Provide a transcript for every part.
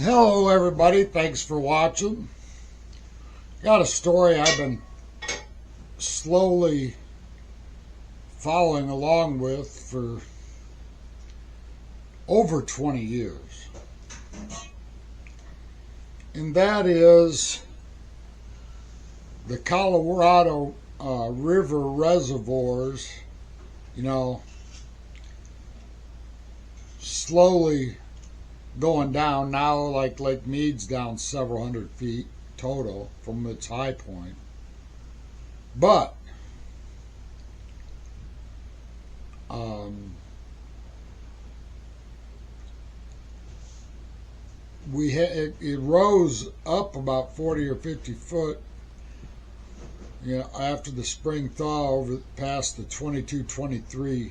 Hello everybody, thanks for watching. Got a story I've been slowly following along with for over 20 years. And that is the Colorado River reservoirs, slowly going down. Now, like Lake Mead's down several hundred feet total from its high point. But it rose up about 40 or 50 foot, after the spring thaw over past the 22-23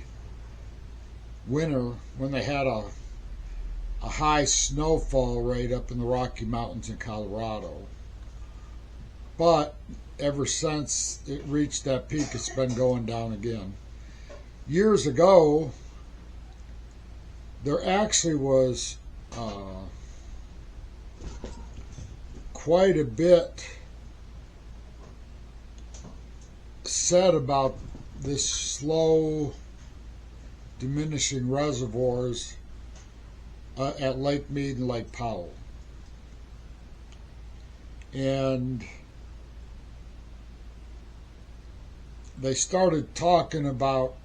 winter, when they had a high snowfall rate up in the Rocky Mountains in Colorado. But ever since it reached that peak, it's been going down again. Years ago, there actually was quite a bit said about this slow diminishing reservoirs at Lake Mead and Lake Powell. And they started talking about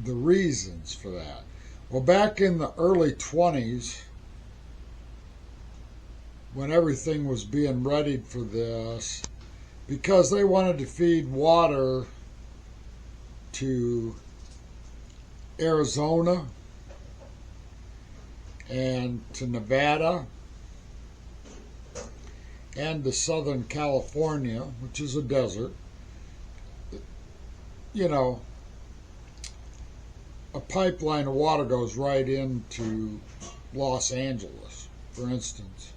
the reasons for that. Well, back in the early 20s, when everything was being readied for this, because they wanted to feed water to Arizona and to Nevada and to Southern California, which is a desert. A pipeline of water goes right into Los Angeles, for instance.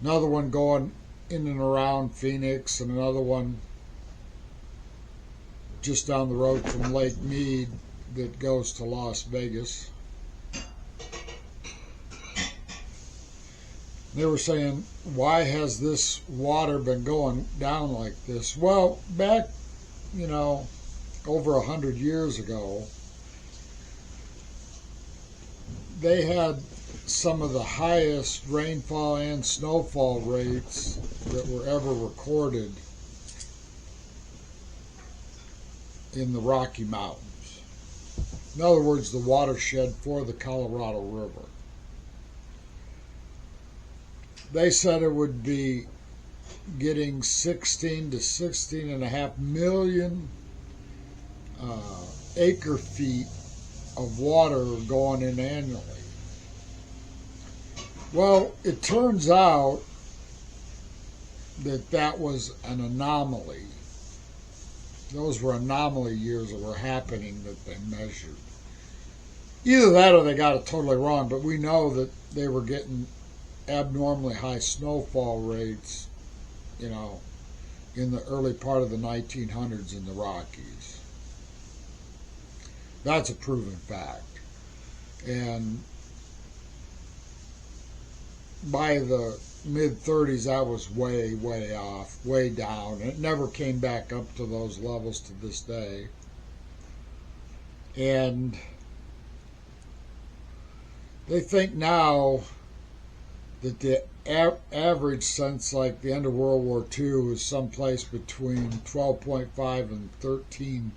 Another one going in and around Phoenix, and another one just down the road from Lake Mead that goes to Las Vegas. They were saying, why has this water been going down like this? Well, back, over 100 years ago, they had some of the highest rainfall and snowfall rates that were ever recorded in the Rocky Mountains. In other words, the watershed for the Colorado River. They said it would be getting 16 to 16.5 million acre feet of water going in annually. Well, it turns out that was an anomaly. Those were anomaly years that were happening that they measured. Either that or they got it totally wrong, but we know that they were getting abnormally high snowfall rates, in the early part of the 1900s in the Rockies. That's a proven fact. And by the mid-30s, that was way, way off, way down. It never came back up to those levels to this day. And they think now that the average since like the end of World War II is someplace between 12.5 and 13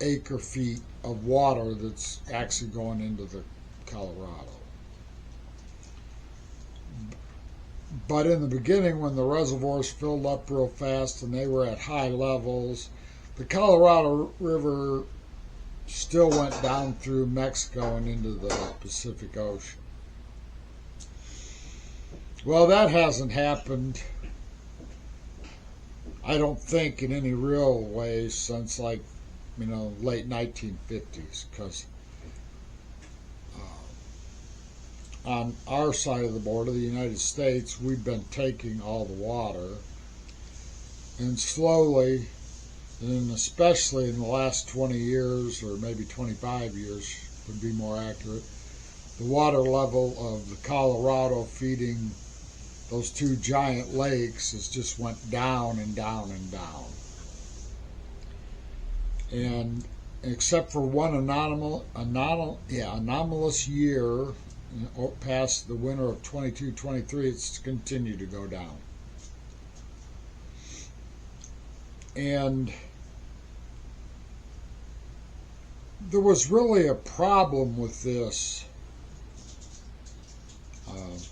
acre feet of water that's actually going into the Colorado. But in the beginning, when the reservoirs filled up real fast and they were at high levels, the Colorado River still went down through Mexico and into the Pacific Ocean. Well, that hasn't happened, I don't think, in any real way since like, late 1950s, because on our side of the border, the United States, we've been taking all the water, and slowly, and especially in the last 20 years or maybe 25 years, would be more accurate. The water level of the Colorado feeding those two giant lakes has just went down and down and down. And except for one anomalous year past the winter of 22-23, it's continued to go down. And there was really a problem with this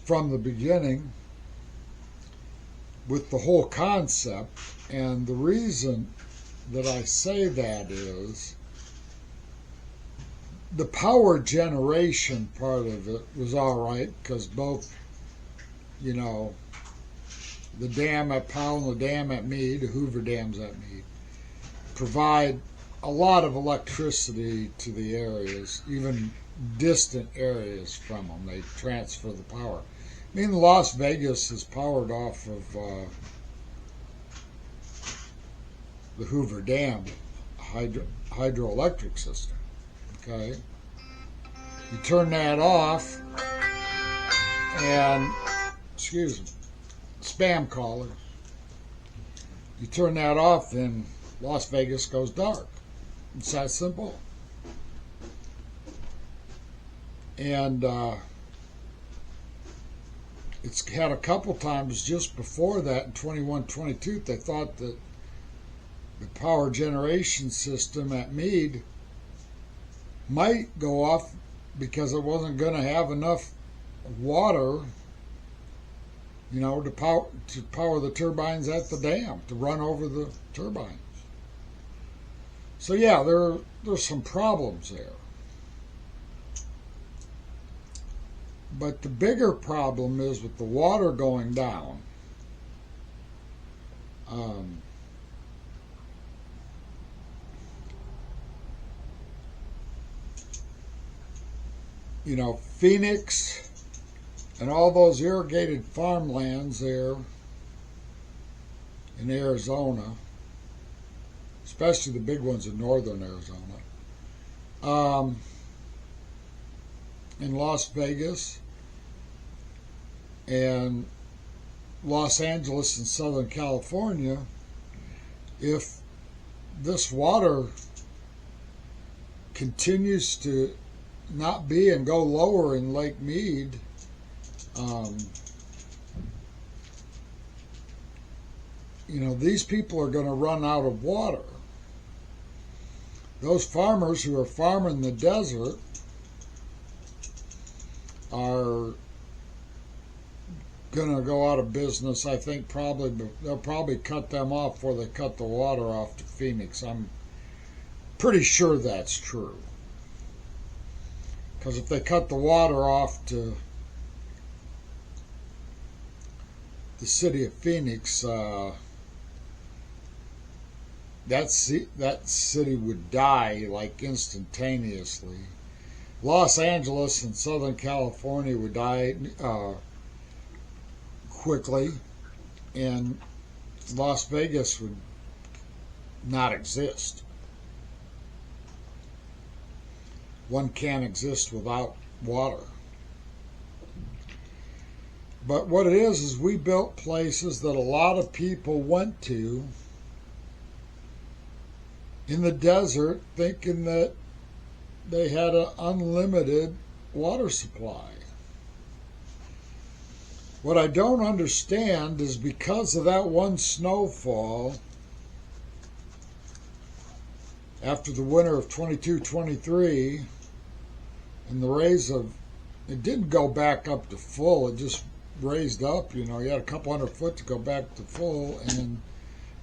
from the beginning with the whole concept. And the reason that I say that is the power generation part of it was all right, because both, you know, the dam at Powell and the dam at Meade, the Hoover dams at Meade, provide a lot of electricity to the areas, even distant areas from them. They transfer the power. I mean, Las Vegas is powered off of the Hoover Dam hydroelectric system. Okay, you turn that off, and excuse me, spam caller. You turn that off, then Las Vegas goes dark. It's that simple. And it's had a couple times just before that in 21-22. They thought that the power generation system at Meade might go off because it wasn't going to have enough water, you know, to power the turbines at the dam, to run over the turbines. So yeah, there's some problems there. But the bigger problem is with the water going down. You know, Phoenix and all those irrigated farmlands there in Arizona, especially the big ones in northern Arizona, in Las Vegas and Los Angeles and Southern California, if this water continues to not be and go lower in Lake Mead, you know, these people are going to run out of water. Those farmers who are farming the desert are going to go out of business. I think they'll probably cut them off before they cut the water off to Phoenix. I'm pretty sure that's true. Because if they cut the water off to the city of Phoenix, that city would die like instantaneously. Los Angeles and Southern California would die quickly, and Las Vegas would not exist. One can't exist without water. But what it is we built places that a lot of people went to in the desert thinking that they had an unlimited water supply. What I don't understand is because of that one snowfall after the winter of 22-23, and the raise of, it didn't go back up to full, it just raised up, you know, you had a couple hundred foot to go back to full, and,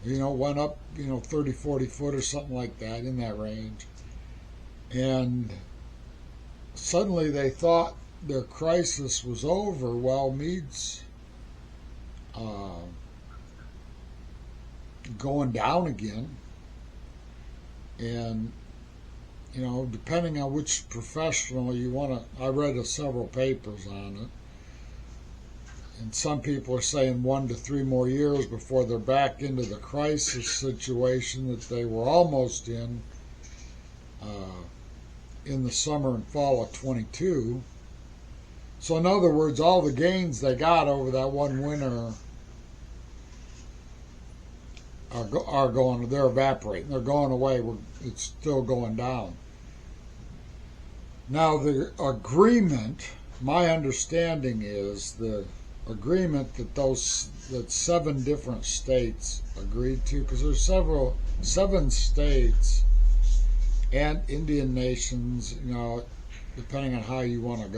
you know, went up, you know, 30, 40 foot or something like that, in that range. And suddenly they thought their crisis was over. Well, Mead's going down again. And, you know, depending on which professional you want to, I read several papers on it. And some people are saying 1 to 3 more years before they're back into the crisis situation that they were almost in in the summer and fall of 22. So in other words, all the gains they got over that one winter are going, they're evaporating, they're going away. It's still going down. Now the agreement, my understanding is the agreement that 7 different states agreed to, because there's 7 states and Indian nations, depending on how you want to go.